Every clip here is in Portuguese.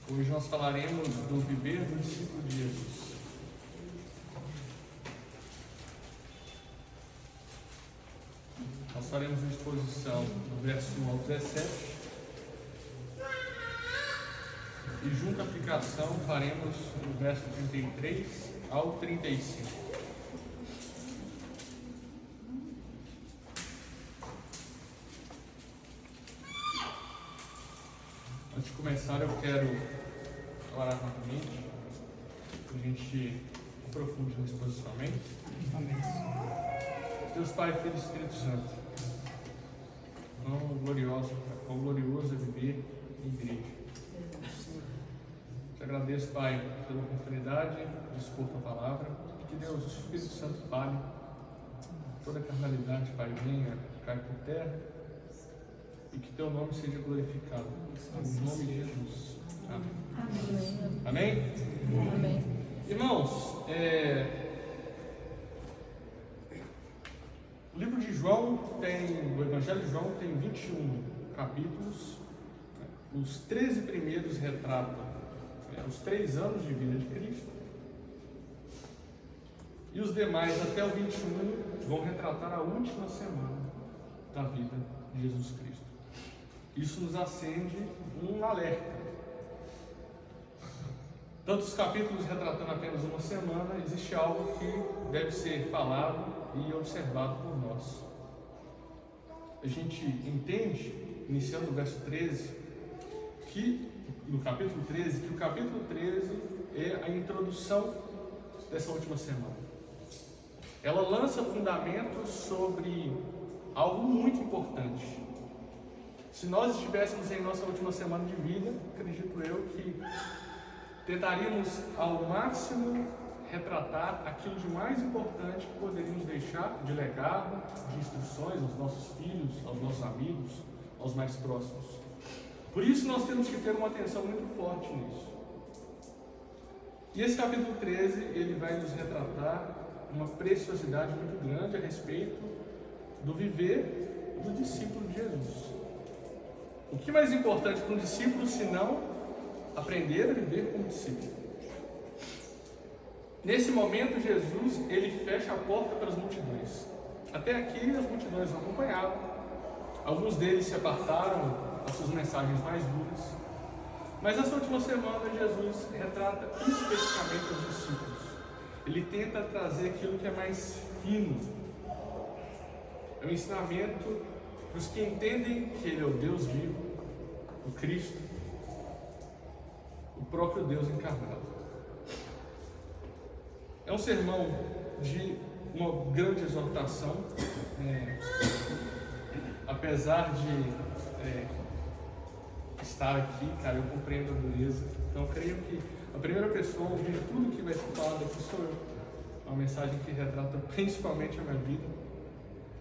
Hoje nós falaremos do viver do discípulo de Jesus. Nós faremos uma exposição do verso 1 ao 17 e junto à aplicação faremos do verso 33 ao 35. Antes de começar, eu quero orar rapidamente, para a gente aprofunde na exposição. Amém? Amém. Deus Pai, Filho e Espírito Santo, quão glorioso é viver em igreja. Te agradeço, Pai, pela oportunidade de expor Tua palavra. Que Deus, o Espírito Santo fale, toda a carnalidade, Pai, venha, caia por terra e que Teu nome seja glorificado. Em nome de Jesus. Amém. Amém? Amém. Irmãos, o livro de João o Evangelho de João tem 21 capítulos. Os 13 primeiros retratam os 3 anos de vida de Cristo. E os demais, até o 21, vão retratar a última semana da vida de Jesus Cristo. Isso nos acende um alerta. Tantos capítulos retratando apenas uma semana, existe algo que deve ser falado e observado por nós. A gente entende, iniciando o verso 13, no capítulo 13, que o capítulo 13 é a introdução dessa última semana. Ela lança fundamentos sobre algo muito importante. Se nós estivéssemos em nossa última semana de vida, acredito eu que tentaríamos ao máximo retratar aquilo de mais importante que poderíamos deixar de legado, de instruções aos nossos filhos, aos nossos amigos, aos mais próximos. Por isso nós temos que ter uma atenção muito forte nisso. E esse capítulo 13, ele vai nos retratar uma preciosidade muito grande a respeito do viver do discípulo de Jesus. O que mais importante para um discípulo senão aprender a viver como discípulo? Nesse momento, Jesus, ele fecha a porta para as multidões. Até aqui, as multidões o acompanhavam. Alguns deles se apartaram às suas mensagens mais duras. Mas nessa última semana, Jesus retrata especificamente os discípulos. Ele tenta trazer aquilo que é mais fino. É um ensinamento para os que entendem que Ele é o Deus vivo, o Cristo, o próprio Deus encarnado. É um sermão de uma grande exortação, apesar de estar aqui, cara, eu compreendo a dureza. Então eu creio que a primeira pessoa a ouvir tudo que vai ser falado aqui sou eu. É uma mensagem que retrata principalmente a minha vida.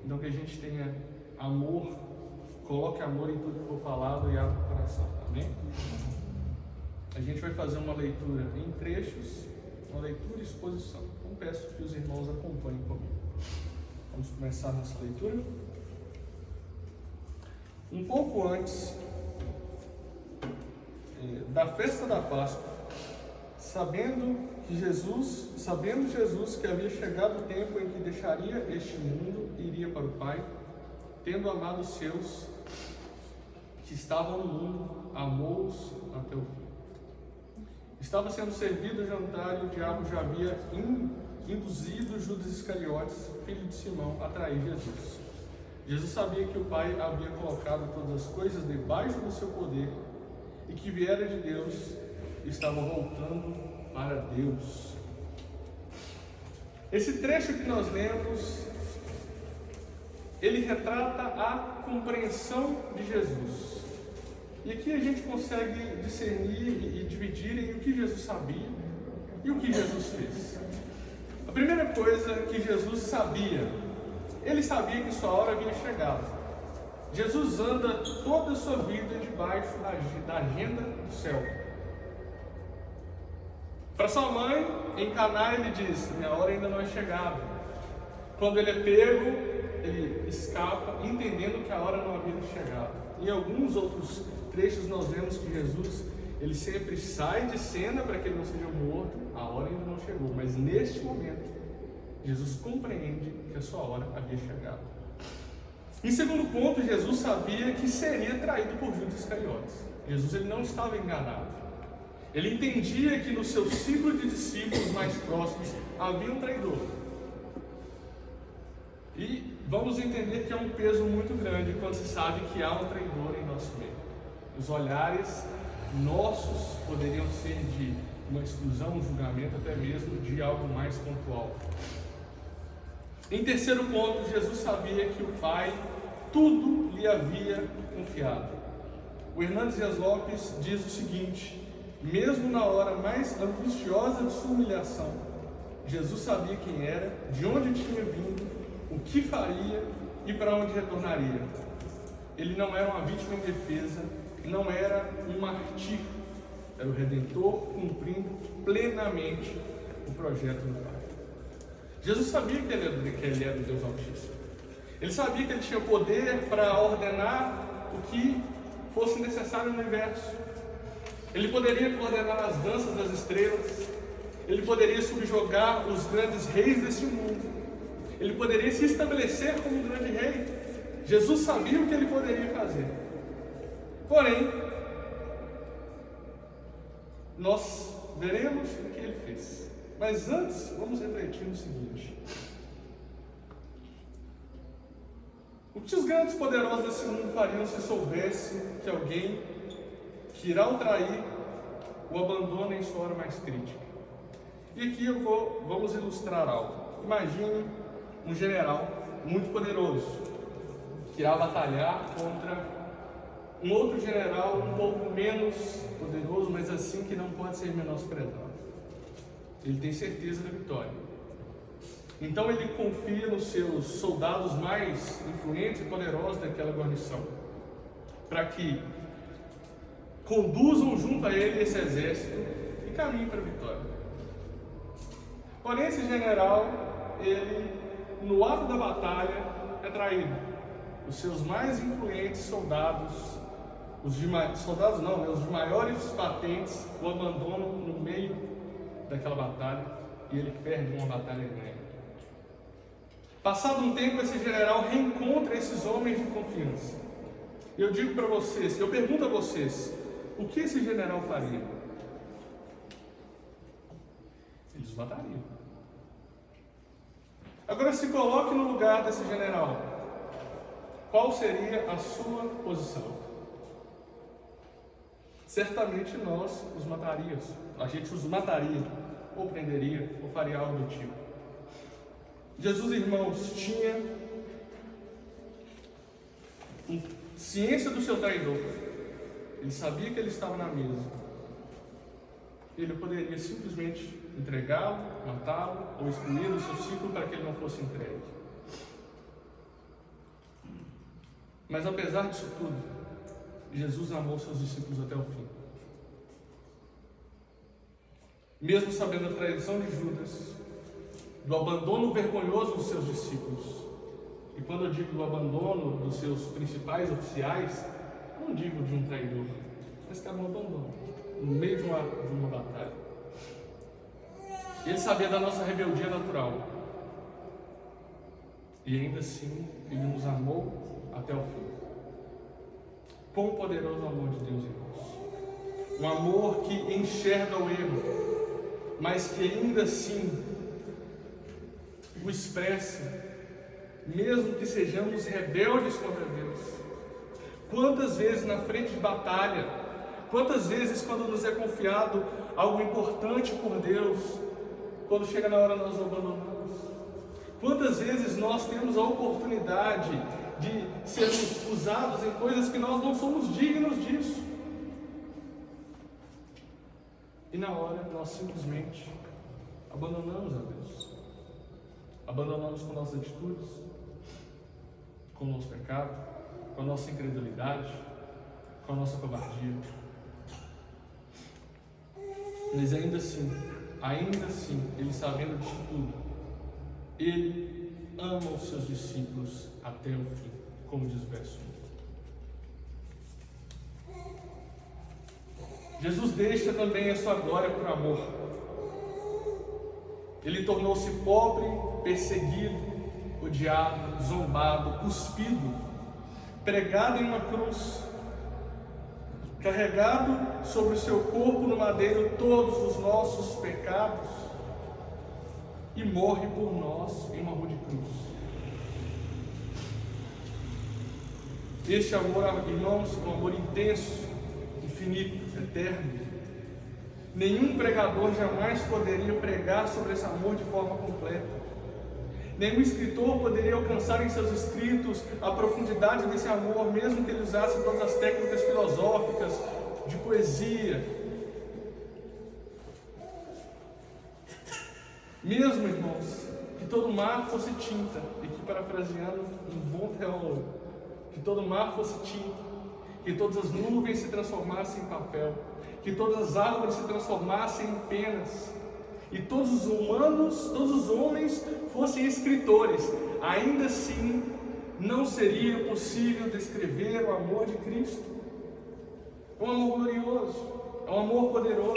Então que a gente tenha amor, coloque amor em tudo que for falado e abra o coração, amém? A gente vai fazer uma leitura em trechos, uma leitura e exposição. Então peço que os irmãos acompanhem comigo. Vamos começar nossa leitura. Um pouco antes da festa da Páscoa, sabendo Jesus que havia chegado o tempo em que deixaria este mundo e iria para o Pai, tendo amado os seus que estavam no mundo, amou-os até o fim. Estava sendo servido o jantar e o diabo já havia induzido Judas Iscariotes, filho de Simão, a trair Jesus. Jesus sabia que o Pai havia colocado todas as coisas debaixo do seu poder e que viera de Deus e estava voltando para Deus. Esse trecho que nós lemos, ele retrata a compreensão de Jesus. E aqui a gente consegue discernir e dividir em o que Jesus sabia e o que Jesus fez. A primeira coisa que Jesus sabia, ele sabia que sua hora havia chegado. Jesus anda toda a sua vida debaixo da agenda do céu. Para sua mãe, em Caná, ele diz: minha hora ainda não é chegada. Quando ele é pego, ele escapa, entendendo que a hora não havia chegado. Em alguns outros trechos nós vemos que Jesus, ele sempre sai de cena para que ele não seja morto. A hora ainda não chegou, mas neste momento, Jesus compreende que a sua hora havia chegado. Em segundo ponto, Jesus sabia que seria traído por Judas Iscariotes. Jesus ele não estava enganado. Ele entendia que no seu ciclo de discípulos mais próximos havia um traidor. E vamos entender que é um peso muito grande quando se sabe que há um traidor em nosso meio. Os olhares nossos poderiam ser de uma exclusão, um julgamento, até mesmo de algo mais pontual. Em terceiro ponto, Jesus sabia que o Pai tudo lhe havia confiado. O Hernandes Dias Lopes diz o seguinte: mesmo na hora mais angustiosa de sua humilhação, Jesus sabia quem era, de onde tinha vindo, o que faria e para onde retornaria. Ele não era uma vítima indefesa, não era um martírio, era o Redentor cumprindo plenamente o projeto do Pai. Jesus sabia que ele era o Deus Altíssimo. Ele sabia que ele tinha poder para ordenar o que fosse necessário no universo. Ele poderia coordenar as danças das estrelas. Ele poderia subjugar os grandes reis deste mundo. Ele poderia se estabelecer como um grande rei. Jesus sabia o que ele poderia fazer. Porém, nós veremos o que ele fez. Mas antes, vamos refletir no seguinte: o que os grandes poderosos desse mundo fariam se soubessem que alguém que irá o trair o abandona em sua hora mais crítica? E aqui vamos ilustrar algo. Imagine um general muito poderoso que irá batalhar contra um outro general um pouco menos poderoso, mas assim que não pode ser menosprezado. Ele tem certeza da vitória. Então ele confia nos seus soldados mais influentes e poderosos daquela guarnição, para que conduzam junto a ele esse exército e caminhem para a vitória. Porém, esse general, ele, no ato da batalha, é traído. Os seus mais influentes soldados, os de maiores patentes, o abandonam no meio daquela batalha e ele perde uma batalha e ganha. Passado um tempo, esse general reencontra esses homens de confiança. Eu digo para vocês, eu pergunto a vocês, o que esse general faria? Eles o matariam. Agora se coloque no lugar desse general. Qual seria a sua posição? Certamente nós os mataríamos. A gente os mataria, ou prenderia, ou faria algo do tipo. Jesus, irmãos, tinha ciência do seu traidor. Ele sabia que ele estava na mesa. Ele poderia simplesmente entregá-lo, matá-lo, ou excluir do seu ciclo para que ele não fosse entregue. Mas apesar disso tudo, Jesus amou seus discípulos até o fim. Mesmo sabendo a traição de Judas, do abandono vergonhoso dos seus discípulos, e quando eu digo do abandono dos seus principais oficiais, não digo de um traidor, mas que era um abandono, no meio de uma batalha. Ele sabia da nossa rebeldia natural, e ainda assim, Ele nos amou até o fim. Quão poderoso o amor de Deus, irmãos! Um amor que enxerga o erro, mas que ainda assim o expressa, mesmo que sejamos rebeldes contra Deus. Quantas vezes na frente de batalha, quantas vezes quando nos é confiado algo importante por Deus, quando chega na hora nós abandonamos. Quantas vezes nós temos a oportunidade de sermos usados em coisas que nós não somos dignos disso. E na hora nós simplesmente abandonamos a Deus. Abandonamos com nossas atitudes, com o nosso pecado, com a nossa incredulidade, com a nossa covardia. Mas ainda assim, Ele sabendo disso tudo, Ele ama os seus discípulos até o fim, como diz o verso 1. Jesus deixa também a sua glória por amor. Ele tornou-se pobre, perseguido, odiado, zombado, cuspido, pregado em uma cruz, carregado sobre o seu corpo no madeiro todos os nossos pecados, e morre por nós em uma rua de cruz. Este amor, irmãos, é um amor intenso, infinito, eterno. Nenhum pregador jamais poderia pregar sobre esse amor de forma completa. Nenhum escritor poderia alcançar em seus escritos a profundidade desse amor, mesmo que ele usasse todas as técnicas filosóficas, de poesia. Mesmo, irmãos, que todo mar fosse tinta, e que, parafraseando um bom teólogo, que todo mar fosse tinta, que todas as nuvens se transformassem em papel, que todas as árvores se transformassem em penas, e todos os humanos, todos os homens fossem escritores, ainda assim não seria possível descrever o amor de Cristo. É um amor glorioso, é um amor poderoso,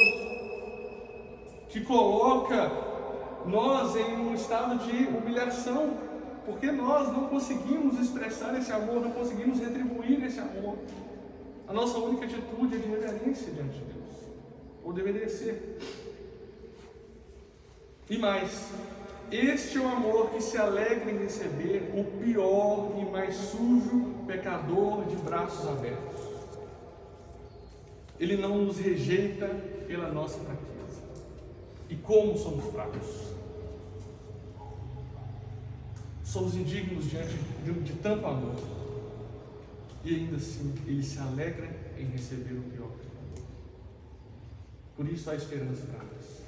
que coloca nós em um estado de humilhação, porque nós não conseguimos expressar esse amor, não conseguimos retribuir esse amor. A nossa única atitude é de reverência diante de Deus, ou deveria ser. E mais, este é o amor que se alegra em receber o pior e mais sujo pecador de braços abertos. Ele não nos rejeita pela nossa fraqueza. E como somos fracos, somos indignos diante de tanto amor, e ainda assim Ele se alegra em receber o pior. Por isso há esperança para nós.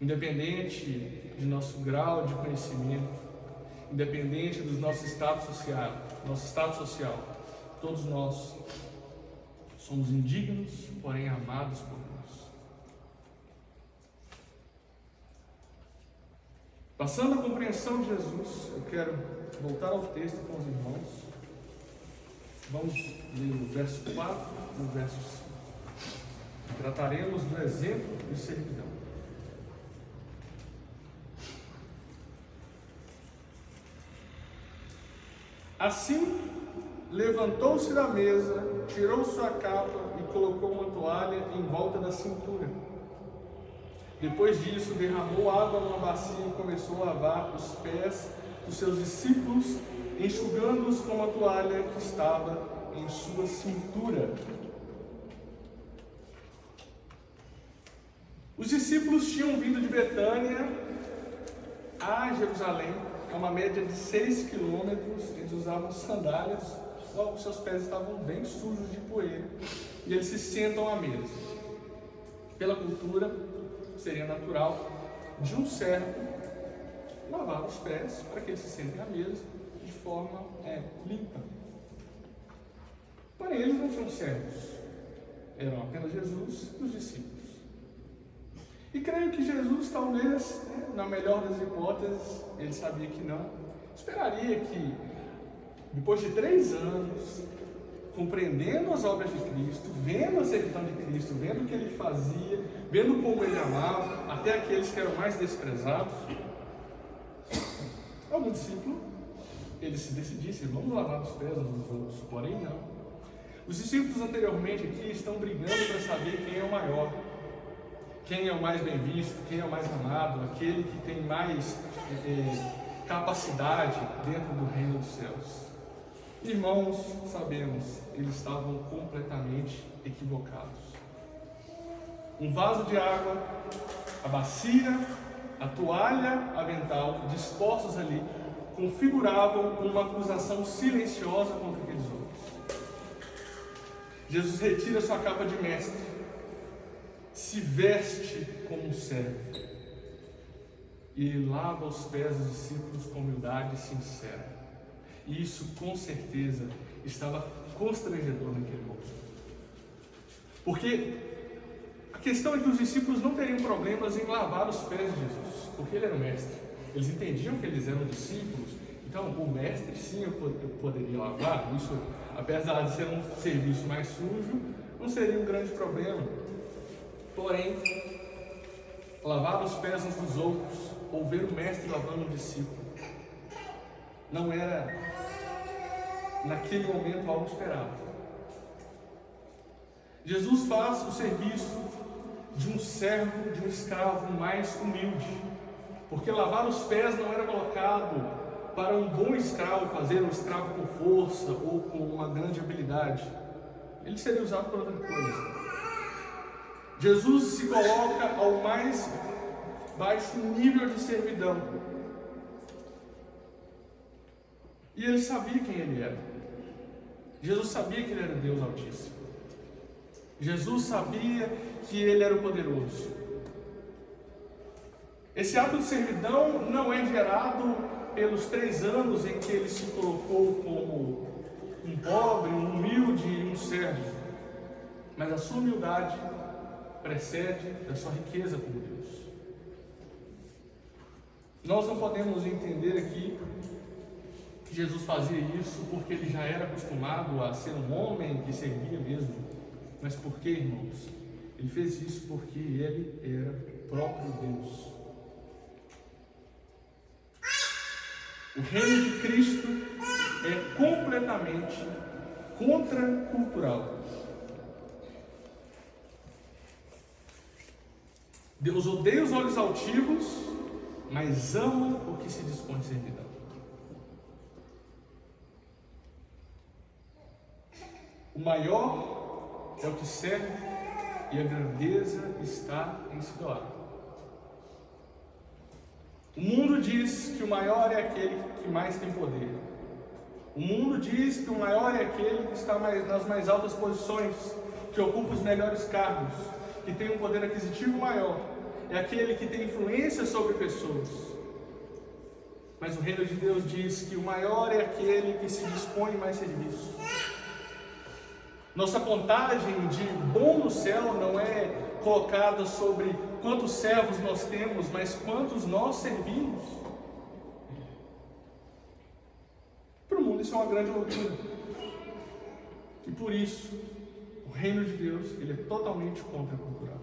Independente de nosso grau de conhecimento, independente do nosso status social, todos nós somos indignos, porém amados por Deus. Passando a compreensão de Jesus, eu quero voltar ao texto com os irmãos. Vamos ler o verso 4 e o verso 5. Trataremos do exemplo de servidão. Assim, levantou-se da mesa, tirou sua capa e colocou uma toalha em volta da cintura. Depois disso, derramou água numa bacia e começou a lavar os pés dos seus discípulos, enxugando-os com a toalha que estava em sua cintura. Os discípulos tinham vindo de Betânia a Jerusalém, é uma média de 6 quilômetros. Eles usavam sandálias, logo seus pés estavam bem sujos de poeira, e eles se sentam à mesa. Pela cultura, seria natural de um servo lavar os pés para que eles se sentem à mesa de forma limpa. Porém, eles não tinham servos, eram apenas Jesus e os discípulos. E creio que Jesus, talvez, na melhor das hipóteses, ele sabia que não, esperaria que, depois de 3 anos, compreendendo as obras de Cristo, vendo a servidão de Cristo, vendo o que ele fazia, vendo como ele amava, até aqueles que eram mais desprezados, algum discípulo, ele se decidisse, vamos lavar os pés uns dos outros, porém não. Os discípulos anteriormente aqui estão brigando para saber quem é o maior, quem é o mais bem visto, quem é o mais amado, aquele que tem mais capacidade dentro do reino dos céus. Irmãos, sabemos, eles estavam completamente equivocados. Um vaso de água, a bacia, a toalha, avental, dispostos ali, configuravam uma acusação silenciosa contra aqueles homens. Jesus retira sua capa de mestre, se veste como um servo e lava os pés dos discípulos com humildade sincera. E isso, com certeza, estava constrangedor naquele momento. Porque a questão é que os discípulos não teriam problemas em lavar os pés de Jesus, porque ele era o mestre. Eles entendiam que eles eram discípulos e Então, o mestre sim eu poderia lavar, isso, apesar de ser um serviço mais sujo, não seria um grande problema. Porém, lavar os pés uns dos outros, ou ver o mestre lavando um discípulo, não era naquele momento algo esperado. Jesus faz o serviço de um servo, de um escravo mais humilde, porque lavar os pés não era colocado para um bom escravo fazer, um escravo com força ou com uma grande habilidade. Ele seria usado por outra coisa. Jesus se coloca ao mais baixo nível de servidão. E ele sabia quem ele era. Jesus sabia que ele era Deus Altíssimo. Jesus sabia que ele era o poderoso. Esse ato de servidão não é gerado pelos 3 anos em que ele se colocou como um pobre, um humilde e um servo, mas a sua humildade precede da sua riqueza como Deus. Nós não podemos entender aqui que Jesus fazia isso porque ele já era acostumado a ser um homem que servia mesmo, mas por que, irmãos? Ele fez isso porque ele era o próprio Deus. O reino de Cristo é completamente contracultural. Deus odeia os olhos altivos, mas ama o que se dispõe em servidão. O maior é o que serve e a grandeza está em se doar. O mundo diz que o maior é aquele que mais tem poder. O mundo diz que o maior é aquele que está nas mais altas posições, que ocupa os melhores cargos, que tem um poder aquisitivo maior. É aquele que tem influência sobre pessoas. Mas o reino de Deus diz que o maior é aquele que se dispõe em mais serviço. Nossa contagem de bom no céu não é colocada sobre quantos servos nós temos, mas quantos nós servimos. Para o mundo isso é uma grande loucura. E por isso, o reino de Deus ele é totalmente contracultural.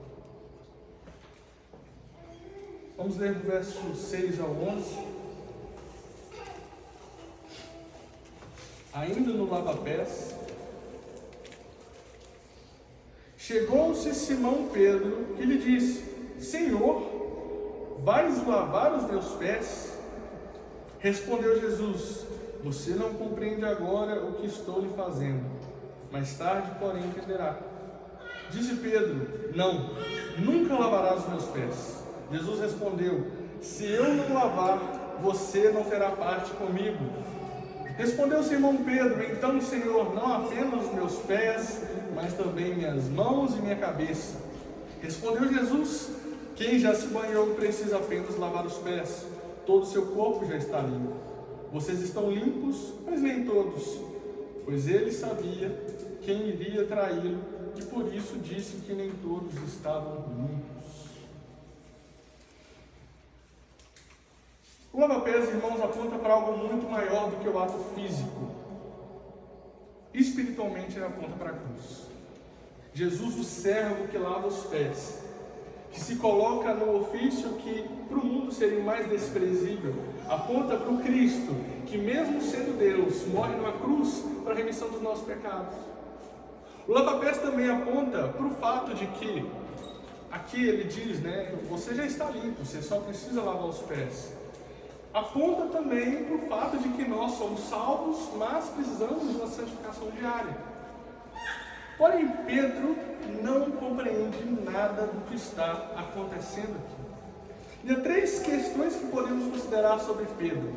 Vamos ler do verso 6 ao 11. Ainda no lava-pés, chegou-se Simão Pedro e lhe disse: Senhor, vais lavar os meus pés? Respondeu Jesus: Você não compreende agora o que estou lhe fazendo, mais tarde, porém, entenderá. Disse Pedro: Não, nunca lavarás os meus pés. Jesus respondeu: Se eu não lavar, você não terá parte comigo. Respondeu Simão Pedro: Então, Senhor, não apenas os meus pés, mas também minhas mãos e minha cabeça. Respondeu Jesus: Quem já se banhou precisa apenas lavar os pés. Todo o seu corpo já está limpo. Vocês estão limpos, mas nem todos. Pois ele sabia quem iria traí-lo, e por isso disse que nem todos estavam limpos. O lava-pés, irmãos, aponta para algo muito maior do que o ato físico. Espiritualmente, ele aponta para a cruz. Jesus, o servo que lava os pés, que se coloca no ofício que para o mundo seria o mais desprezível, aponta para o Cristo, que mesmo sendo Deus, morre numa cruz para a remissão dos nossos pecados. O lava-pés também aponta para o fato de que, aqui ele diz, você já está limpo, você só precisa lavar os pés. Aponta também para o fato de que nós somos salvos, mas precisamos de uma santificação diária. Porém, Pedro não compreende nada do que está acontecendo aqui. E há 3 questões que podemos considerar sobre Pedro.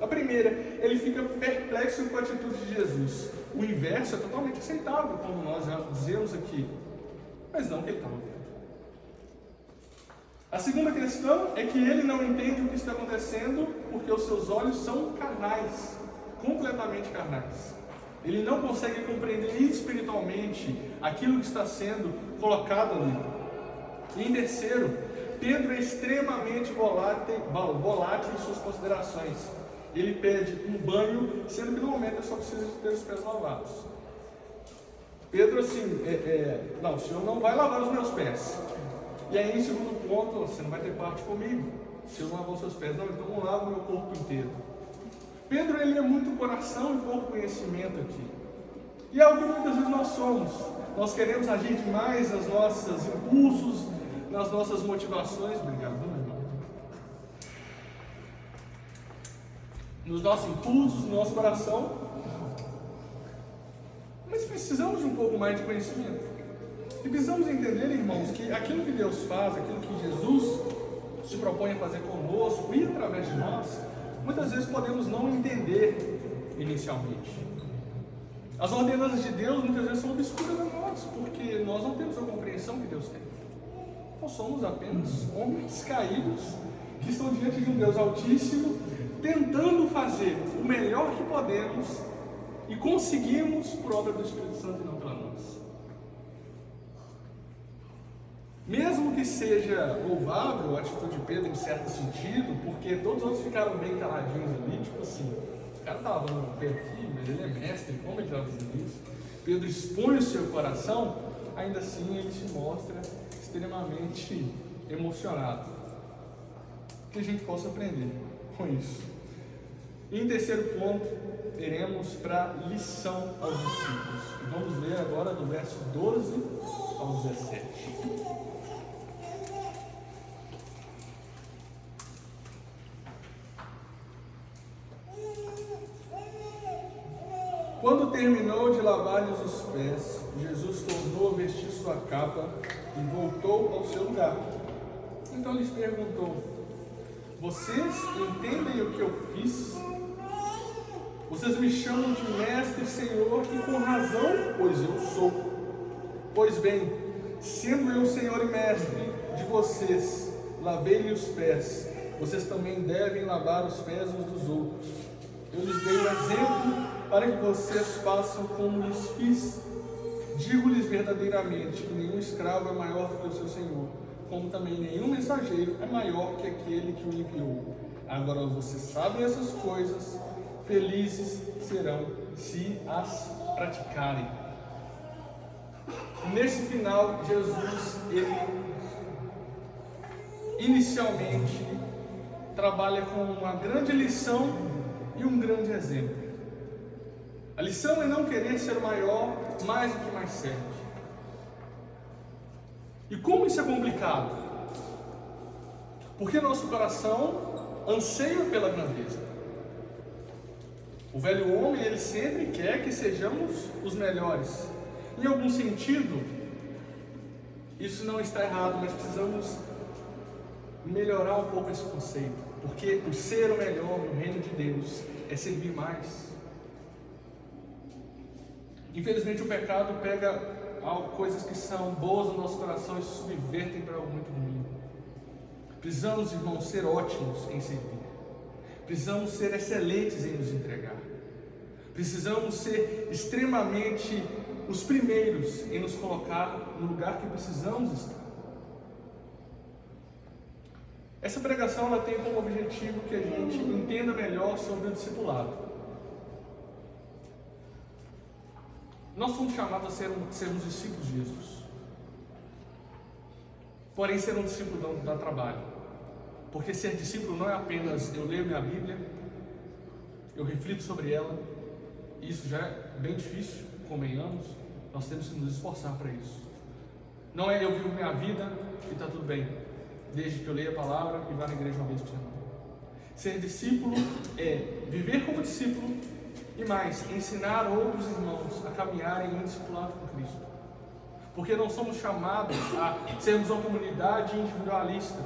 A primeira, ele fica perplexo com a atitude de Jesus. O inverso é totalmente aceitável, como nós já dizemos aqui, mas não que ele estava vendo. A segunda questão é que ele não entende o que está acontecendo porque os seus olhos são carnais, completamente carnais. Ele não consegue compreender espiritualmente aquilo que está sendo colocado ali. E em terceiro, Pedro é extremamente volátil em suas considerações. ele pede um banho, sendo que no momento ele só precisa ter os pés lavados. Pedro assim, não, o Senhor não vai lavar os meus pés. E aí em segundo ponto, você não vai ter parte comigo, se eu não lavar os seus pés. Não, então não lava o meu corpo inteiro. Pedro, ele é muito coração e pouco conhecimento aqui. E é o que muitas vezes nós somos. Nós queremos agir demais nos nossos impulsos, nas nossas motivações. Obrigado, meu irmão. Nos nossos impulsos, no nosso coração. Mas precisamos de um pouco mais de conhecimento. E precisamos entender, irmãos, que aquilo que Deus faz, aquilo que Jesus se propõe a fazer conosco e através de nós, muitas vezes podemos não entender inicialmente. As ordenanças de Deus muitas vezes são obscuras a nós, porque nós não temos a compreensão que Deus tem. Nós somos apenas homens caídos que estão diante de um Deus Altíssimo, tentando fazer o melhor que podemos e conseguimos por obra do Espírito Santo e não pela nós. Mesmo que seja louvável a atitude de Pedro em certo sentido, porque todos os outros ficaram bem caladinhos ali, tipo assim, o cara estava dando um pé aqui, mas ele é mestre, como ele estava fazendo isso? Pedro expõe o seu coração, ainda assim ele se mostra extremamente emocionado. Que a gente possa aprender com isso. E em terceiro ponto, teremos para lição aos discípulos. Vamos ler agora do verso 12 ao 17. Quando terminou de lavar-lhes os pés, Jesus tornou a vestir sua capa e voltou ao seu lugar. Então lhes perguntou: vocês entendem o que eu fiz? Vocês me chamam de mestre e senhor, e com razão, pois eu sou. Pois bem, sendo eu senhor e mestre de vocês, lavei-lhe os pés, vocês também devem lavar os pés uns dos outros. Eu lhes dei um exemplo para que vocês façam como lhes fiz. Digo-lhes verdadeiramente que nenhum escravo é maior do que o seu senhor, como também nenhum mensageiro é maior que aquele que o enviou. Agora vocês sabem essas coisas, felizes serão se as praticarem. Nesse final, Jesus, ele inicialmente trabalha com uma grande lição e um grande exemplo. A lição é não querer ser maior mais do que mais serve. E como isso é complicado? Porque nosso coração anseia pela grandeza. O velho homem, ele sempre quer que sejamos os melhores. Em algum sentido, isso não está errado, mas precisamos melhorar um pouco esse conceito. Porque o ser o melhor no reino de Deus é servir mais. Infelizmente o pecado pega coisas que são boas no nosso coração e se subvertem para algo muito ruim. Precisamos, irmãos, ser ótimos em servir. Precisamos ser excelentes em nos entregar. Precisamos ser extremamente os primeiros em nos colocar no lugar que precisamos estar. Essa pregação ela tem como objetivo que a gente entenda melhor sobre o discipulado. Nós somos chamados a sermos discípulos de Jesus. Porém, ser um discípulo dá trabalho. Porque ser discípulo não é apenas eu leio minha Bíblia, eu reflito sobre ela. Isso já é bem difícil, convenhamos. Nós temos que nos esforçar para isso. Não é eu vivo minha vida e está tudo bem, desde que eu leia a palavra e vá na igreja uma vez por semana. Ser discípulo é viver como discípulo e mais, ensinar outros irmãos a caminharem em discipulado com Cristo. Porque não somos chamados a sermos uma comunidade individualista,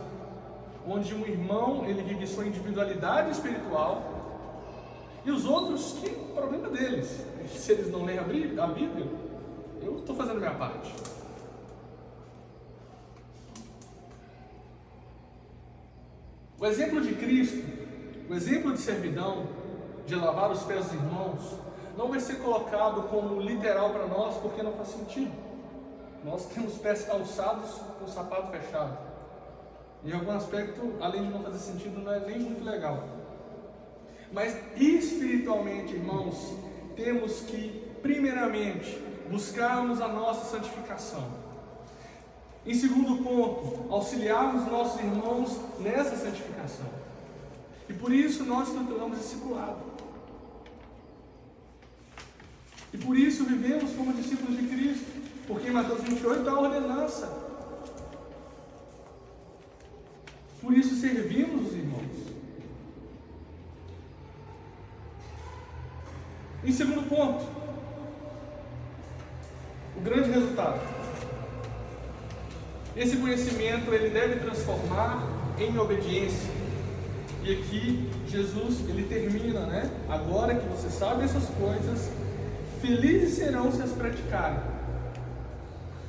onde um irmão ele vive sua individualidade espiritual e os outros, que o problema deles. Se eles não leem a Bíblia, eu estou fazendo a minha parte. O exemplo de Cristo, o exemplo de servidão, de lavar os pés dos irmãos, não vai ser colocado como literal para nós, porque não faz sentido. Nós temos pés calçados com o sapato fechado. Em algum aspecto, além de não fazer sentido, não é nem muito legal. Mas espiritualmente, irmãos, temos que, primeiramente, buscarmos a nossa santificação. Em segundo ponto, auxiliarmos nossos irmãos nessa santificação. E por isso nós estruturamos discipulado. E por isso vivemos como discípulos de Cristo. Porque em Mateus 28 dá a ordenança. Por isso servimos os irmãos. Em segundo ponto, o grande resultado. Esse conhecimento ele deve transformar em obediência. E aqui Jesus ele termina, né? Agora que você sabe essas coisas, felizes serão se as praticarem.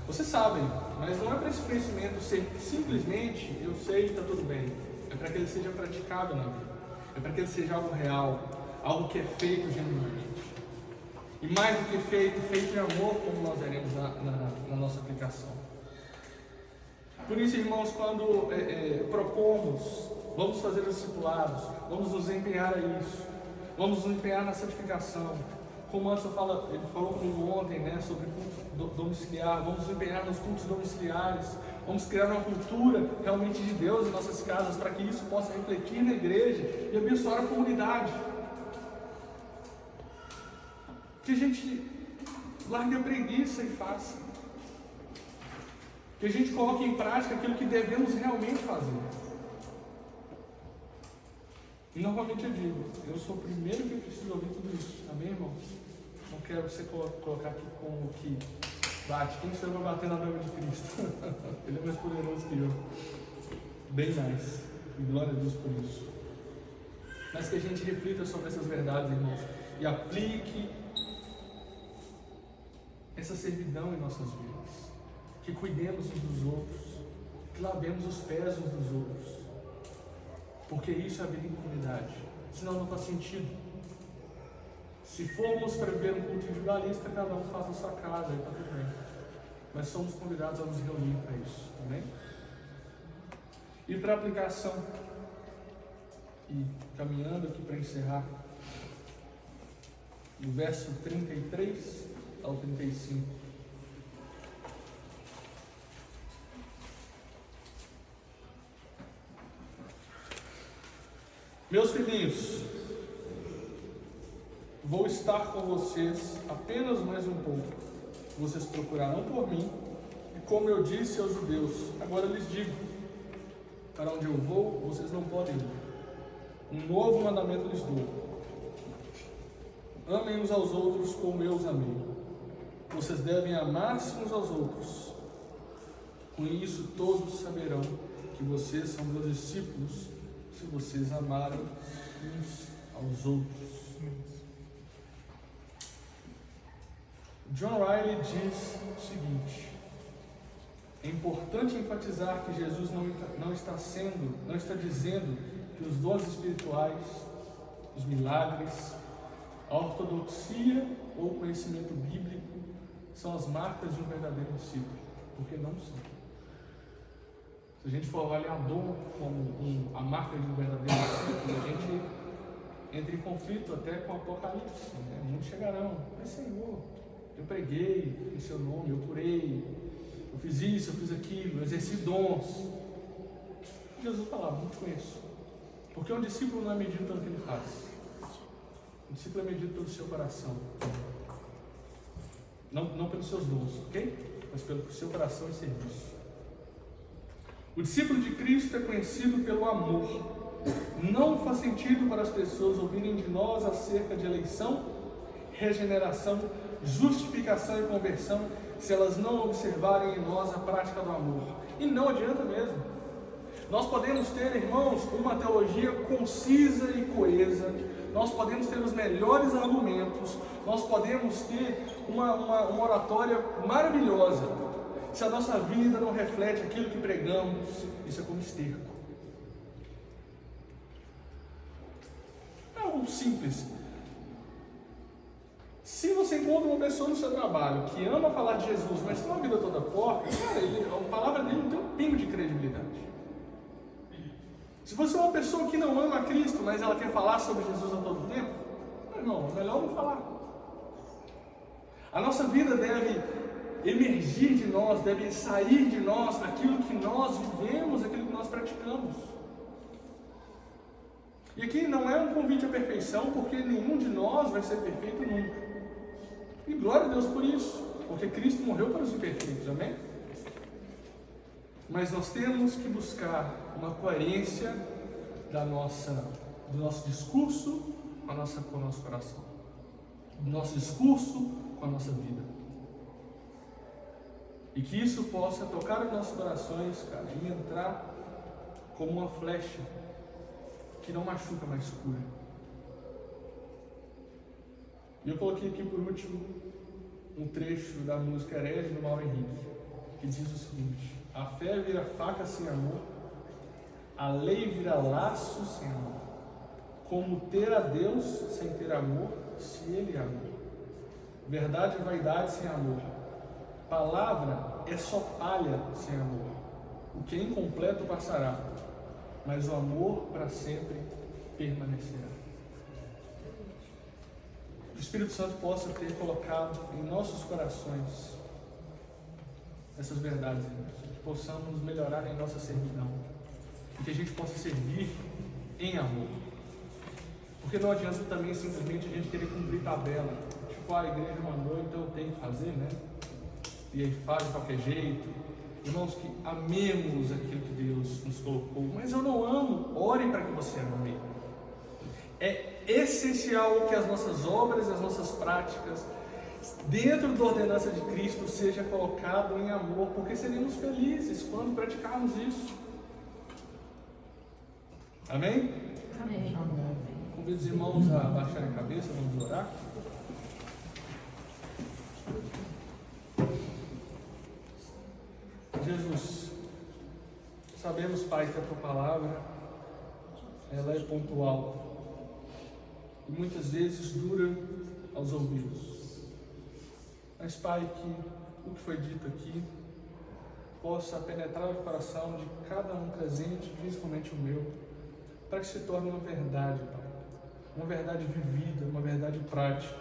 Vocês sabem, mas não é para esse conhecimento ser simplesmente eu sei e está tudo bem. É para que ele seja praticado na vida. É para que ele seja algo real, algo que é feito genuinamente. E mais do que feito, feito em amor, como nós veremos na nossa aplicação. Por isso, irmãos, quando propomos, vamos fazer os discipulados, vamos nos empenhar a isso, vamos nos empenhar na santificação. Como o Anderson ele falou comigo ontem, né, sobre culto domiciliar, vamos nos empenhar nos cultos domiciliares, vamos criar uma cultura realmente de Deus em nossas casas, para que isso possa refletir na igreja e abençoar a comunidade. Que a gente largue a preguiça e faça. Que a gente coloque em prática aquilo que devemos realmente fazer. E novamente eu digo, eu sou o primeiro que precisa ouvir tudo isso. Amém, irmãos? Não quero você colocar aqui como que bate. Quem sou eu para bater na noiva de Cristo? Ele é mais poderoso que eu. Bem mais. E glória a Deus por isso. Mas que a gente reflita sobre essas verdades, irmãos. E aplique essa servidão em nossas vidas. Que cuidemos uns dos outros. Que lavemos os pés uns dos outros. Porque isso é a vida em comunidade. Senão não faz sentido. Se formos para viver um culto individualista, cada um faz a sua casa e está tudo bem. Mas somos convidados a nos reunir para isso. Amém? E para a aplicação. E caminhando aqui para encerrar. Do verso 33 ao 35. Meus filhinhos, vou estar com vocês apenas mais um pouco. Vocês procurarão por mim, e como eu disse aos judeus, agora lhes digo: para onde eu vou, vocês não podem ir. Um novo mandamento lhes dou: amem uns aos outros como eu os amei. Vocês devem amar-se uns aos outros. Com isso todos saberão que vocês são meus discípulos, se vocês amarem uns aos outros. John Riley diz o seguinte: é importante enfatizar que Jesus não está dizendo que os dons espirituais, os milagres, a ortodoxia ou o conhecimento bíblico são as marcas de um verdadeiro discípulo, porque não são. Se a gente for avaliar dom como a marca de um verdadeiro discípulo, a gente entra em conflito até com o Apocalipse. Né? Muitos chegarão: mas Senhor, eu preguei em seu nome, eu curei, eu fiz isso, eu fiz aquilo, eu exerci dons. Jesus falava: não te conheço. Porque um discípulo não é medido pelo que ele faz. O discípulo é medido pelo seu coração. Não pelos seus dons, ok? Mas pelo seu coração e serviço. O discípulo de Cristo é conhecido pelo amor. Não faz sentido para as pessoas ouvirem de nós acerca de eleição, regeneração, justificação e conversão, se elas não observarem em nós a prática do amor. E não adianta mesmo. Nós podemos ter, irmãos, uma teologia concisa e coesa, nós podemos ter os melhores argumentos, nós podemos ter uma oratória maravilhosa. Se a nossa vida não reflete aquilo que pregamos, isso é como esterco. É algo simples. Se você encontra uma pessoa no seu trabalho que ama falar de Jesus, mas tem uma vida toda porca, cara, a palavra dele não tem um pingo de credibilidade. Se você é uma pessoa que não ama Cristo, mas ela quer falar sobre Jesus a todo tempo, irmão, é melhor não falar. A nossa vida deve emergir de nós, deve sair de nós aquilo que nós vivemos, aquilo que nós praticamos. E aqui não é um convite à perfeição, porque nenhum de nós vai ser perfeito nunca. E glória a Deus por isso, porque Cristo morreu para os imperfeitos, amém? Mas nós temos que buscar uma coerência do nosso discurso com o nosso coração, do nosso discurso com a nossa vida. E que isso possa tocar os nossos corações, cara, e entrar como uma flecha que não machuca, mas cura. E eu coloquei aqui por último um trecho da música Herege do Mauro Henrique, que diz o seguinte: a fé vira faca sem amor, a lei vira laço sem amor. Como ter a Deus sem ter amor, se Ele é amor. Verdade e vaidade sem amor. Palavra é só palha sem amor. O que é incompleto passará, mas o amor para sempre permanecerá. Que o Espírito Santo possa ter colocado em nossos corações essas verdades, que possamos melhorar em nossa servidão e que a gente possa servir em amor. Porque não adianta também simplesmente a gente querer cumprir tabela, tipo, a igreja mandou, então eu tenho que fazer, né? E aí faz de qualquer jeito. Irmãos, que amemos aquilo que Deus nos colocou. Mas eu não amo, ore para que você ame. É essencial que as nossas obras e as nossas práticas dentro da ordenança de Cristo seja colocado em amor, porque seremos felizes quando praticarmos isso. Amém? Amém. Convido os irmãos a baixarem a cabeça, vamos orar. Jesus, sabemos, Pai, que a Tua palavra ela é pontual e muitas vezes dura aos ouvidos. Mas, Pai, que o que foi dito aqui possa penetrar o coração de cada um presente, principalmente o meu, para que se torne uma verdade, Pai, uma verdade vivida, uma verdade prática.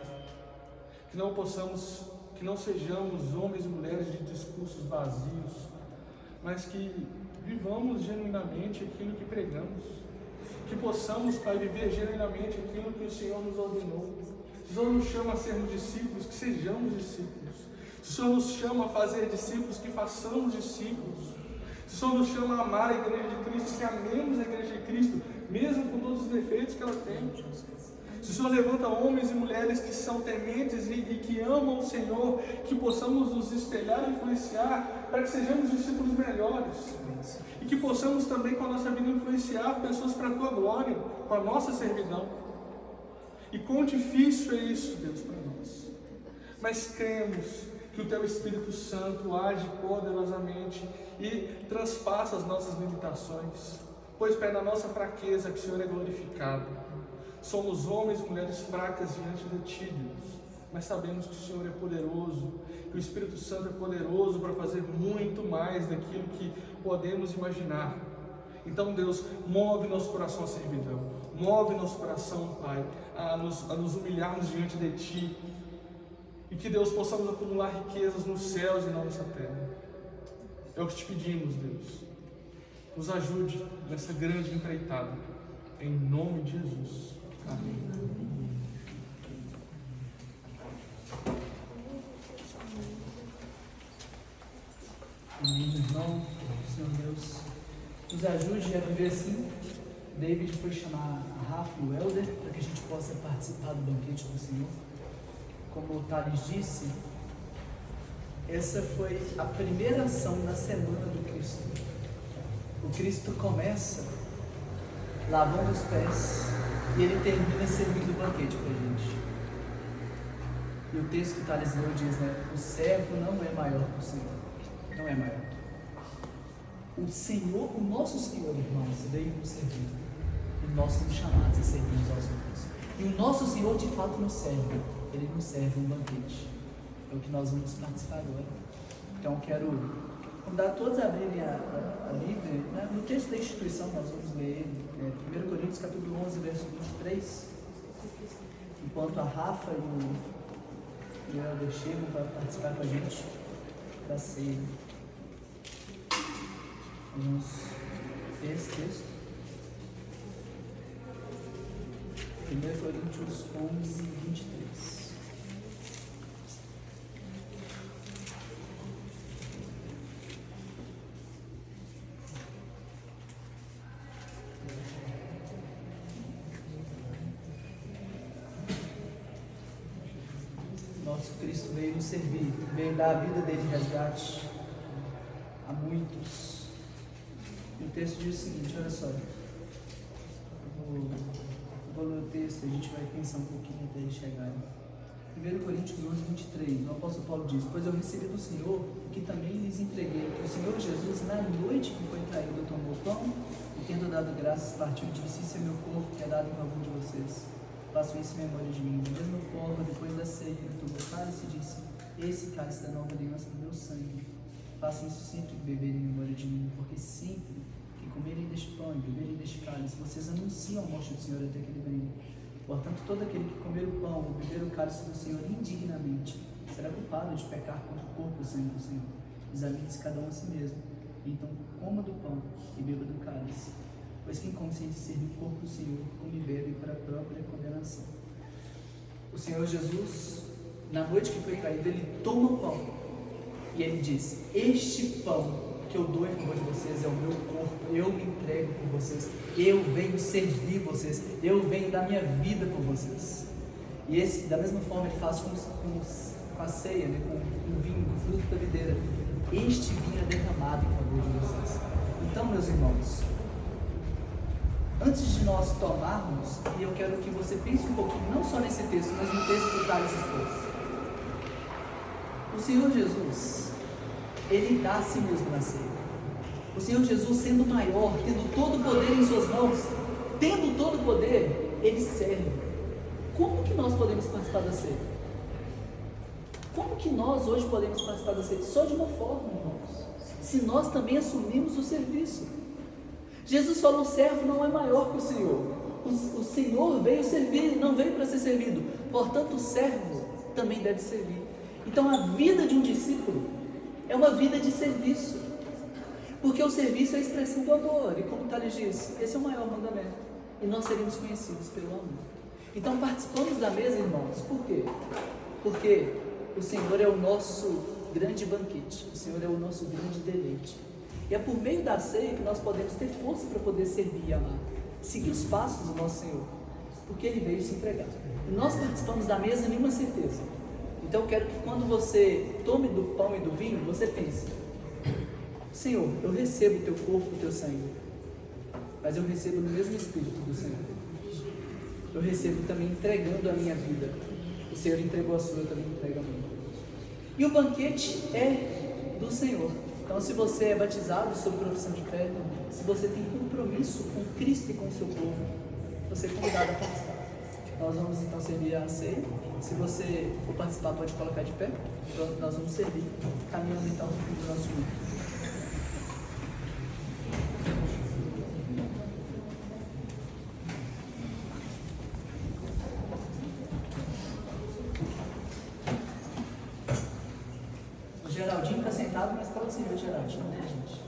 Que não sejamos homens e mulheres de discursos vazios, mas que vivamos genuinamente aquilo que pregamos. Que possamos, Pai, viver genuinamente aquilo que o Senhor nos ordenou. Se o Senhor nos chama a sermos discípulos, que sejamos discípulos. Se o Senhor nos chama a fazer discípulos, que façamos discípulos. Se o Senhor nos chama a amar a igreja de Cristo, que amemos a igreja de Cristo, mesmo com todos os defeitos que ela tem. Se o Senhor levanta homens e mulheres que são tementes e que amam o Senhor, que possamos nos espelhar e influenciar para que sejamos discípulos melhores. E que possamos também com a nossa vida influenciar pessoas para a Tua glória, com a nossa servidão. E quão difícil é isso, Deus, para nós. Mas cremos que o Teu Espírito Santo age poderosamente e transpassa as nossas limitações. Pois, Pai, na nossa fraqueza que o Senhor é glorificado. Somos homens e mulheres fracas diante de Ti, Deus, mas sabemos que o Senhor é poderoso, que o Espírito Santo é poderoso para fazer muito mais daquilo que podemos imaginar. Então, Deus, move nosso coração a servidão, move nosso coração, Pai, a nos humilharmos diante de Ti, e que, Deus, possamos acumular riquezas nos céus e não nessa terra. É o que te pedimos, Deus. Nos ajude nessa grande empreitada, em nome de Jesus. Amém. Amém, irmão. Senhor Deus, nos ajude a viver assim. David foi chamar a Rafa e o Helder para que a gente possa participar do banquete do Senhor. Como o Thales disse, essa foi a primeira ação da semana do Cristo. O Cristo começa lavando os pés e Ele termina servindo o banquete para a gente. E o texto que o Thales leu diz, né? O servo não é maior que o Senhor. Não é maior. O Senhor, o nosso Senhor, irmãos, veio nos servir. E nós somos chamados a servir uns aos outros. E o nosso Senhor, de fato, nos serve. Ele nos serve um banquete. É o que nós vamos participar agora. Então, quero Convidar todos a abrirem a Bíblia, né? No texto da instituição nós vamos ler ele, 1 Coríntios capítulo 11, verso 23, enquanto a Rafa e o Helder chegam para participar com a gente da ceia. Vamos ler esse texto. 1 Coríntios 11, 23. Nosso Cristo veio nos servir, veio dar a vida dele de resgate a muitos. E o texto diz o seguinte, olha só. Vou ler o texto, a gente vai pensar um pouquinho até ele chegar. 1 Coríntios 11, 23, o apóstolo Paulo diz: pois eu recebi do Senhor o que também lhes entreguei, que o Senhor Jesus, na noite que foi traído, tomou o pão e, tendo dado graças, partiu e disse: isso é meu corpo que é dado em favor de vocês. Façam isso em memória de mim. Da mesma forma, depois da ceia, ele tomou o cálice e disse: esse cálice da nova aliança do meu sangue. Façam isso sempre que beberem em memória de mim, porque sempre que comerem deste pão e beberem deste cálice, vocês anunciam a morte do Senhor até que ele venha. Portanto, todo aquele que comer o pão ou beber o cálice do Senhor indignamente será culpado de pecar contra o corpo e o sangue do Senhor. Examine-se cada um a si mesmo. Então, coma do pão e beba do cálice. Pois quem consente servir o corpo do Senhor, come e bebe para a própria condenação. O Senhor Jesus, na noite que foi traído, ele toma o pão e ele diz: este pão que eu dou em favor de vocês é o meu corpo, eu me entrego por vocês, eu venho servir vocês, eu venho dar minha vida por vocês. E esse, da mesma forma, ele faz com a ceia, né, com o vinho, com o fruto da videira. Este vinho é derramado em favor de vocês. Então, meus irmãos, antes de nós tomarmos, e eu quero que você pense um pouquinho, não só nesse texto, mas no texto que Thales trouxe. O Senhor Jesus, ele dá a si mesmo na ceia. O Senhor Jesus, sendo maior, tendo todo o poder em suas mãos, tendo todo o poder, ele serve. Como que nós podemos participar da ceia? Como que nós hoje podemos participar da ceia? Só de uma forma, irmãos. Se nós também assumimos o serviço. Jesus falou: o servo não é maior que o Senhor. O Senhor veio servir, não veio para ser servido. Portanto, o servo também deve servir. Então, a vida de um discípulo é uma vida de serviço, porque o serviço é a expressão do amor, e como Thales disse, esse é o maior mandamento, e nós seremos conhecidos pelo amor. Então participamos da mesa, irmãos, por quê? Porque o Senhor é o nosso grande banquete, o Senhor é o nosso grande deleite, e é por meio da ceia que nós podemos ter força para poder servir e amar, seguir os passos do nosso Senhor, porque Ele veio se entregar. E nós participamos da mesa em uma certeza. Então eu quero que quando você tome do pão e do vinho, você pense: Senhor, eu recebo o teu corpo e o teu sangue, mas eu recebo no mesmo Espírito do Senhor. Eu recebo também entregando a minha vida. O Senhor entregou a sua, eu também entrego a minha. E o banquete é do Senhor. Então, se você é batizado sob profissão de fé, se você tem compromisso com Cristo e com o seu povo, você é convidado a participar. Nós vamos então servir a ceia. Se você for participar, pode colocar de pé. Pronto, nós vamos servir. Caminhando então para o fim do nosso grupo. O Geraldinho está sentado, mas pode servir o Geraldinho, né, gente?